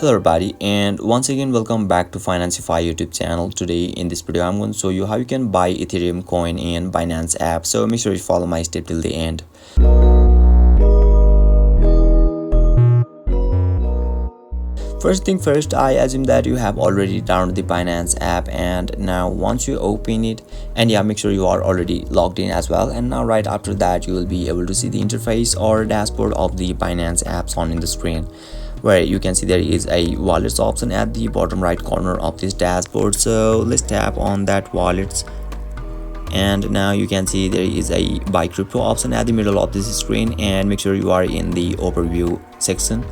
Hello everybody, and once again welcome back to Financify YouTube channel. Today in this video I'm going to show you how you can buy Ethereum coin in Binance app, so make sure you follow my step till the end. First thing first, I assume that you have already downloaded the Binance app, and now once you open it, and yeah, make sure you are already logged in as well. And now right after that you will be able to see the interface or dashboard of the Binance apps on in the screen, where you can see there is a wallets option at the bottom right corner of this dashboard. So let's tap on that wallets, and now you can see there is a buy crypto option at the middle of this screen, and make sure you are in the overview section.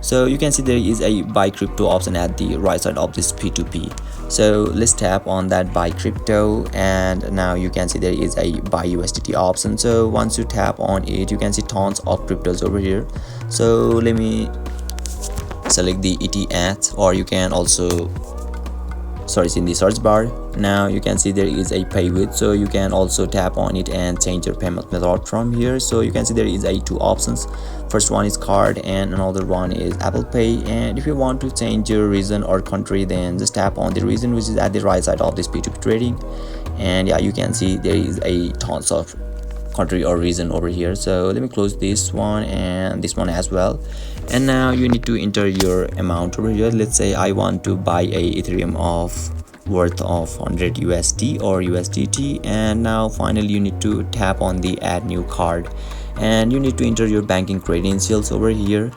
So you can see there is a buy crypto option at the right side of this P2P. So let's tap on that buy crypto, and now you can see there is a buy USDT option. So once you tap on it, you can see tons of cryptos over here. So let me select the ETH, or you can also it's in the search bar. Now you can see there is a pay with, so you can also tap on it and change your payment method from here. So you can see there is a two options. First one is card and another one is Apple Pay. And if you want to change your region or country, then just tap on the region, which is at the right side of this P2P trading. And yeah, you can see there is a tons of country or region over here. So let me close this one and this one as well. And now you need to enter your amount over here. Let's say I want to buy a Ethereum of worth of 100 USD or USDT. And now finally you need to tap on the add new card, and you need to enter your banking credentials over here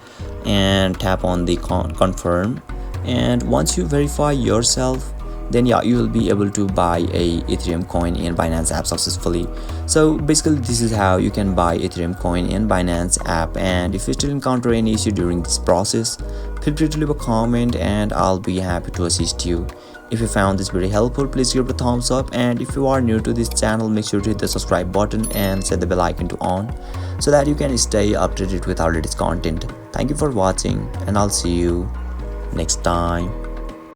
and tap on the confirm. And once you verify yourself, then yeah, you will be able to buy a Ethereum coin in Binance app successfully. So basically this is how you can buy Ethereum coin in Binance app. And if you still encounter any issue during this process, feel free to leave a comment and I'll be happy to assist you. If you found this very helpful, please give it a thumbs up, and if you are new to this channel, make sure to hit the subscribe button and set the bell icon to on, so that you can stay updated with our latest content. Thank you for watching, and I'll see you next time.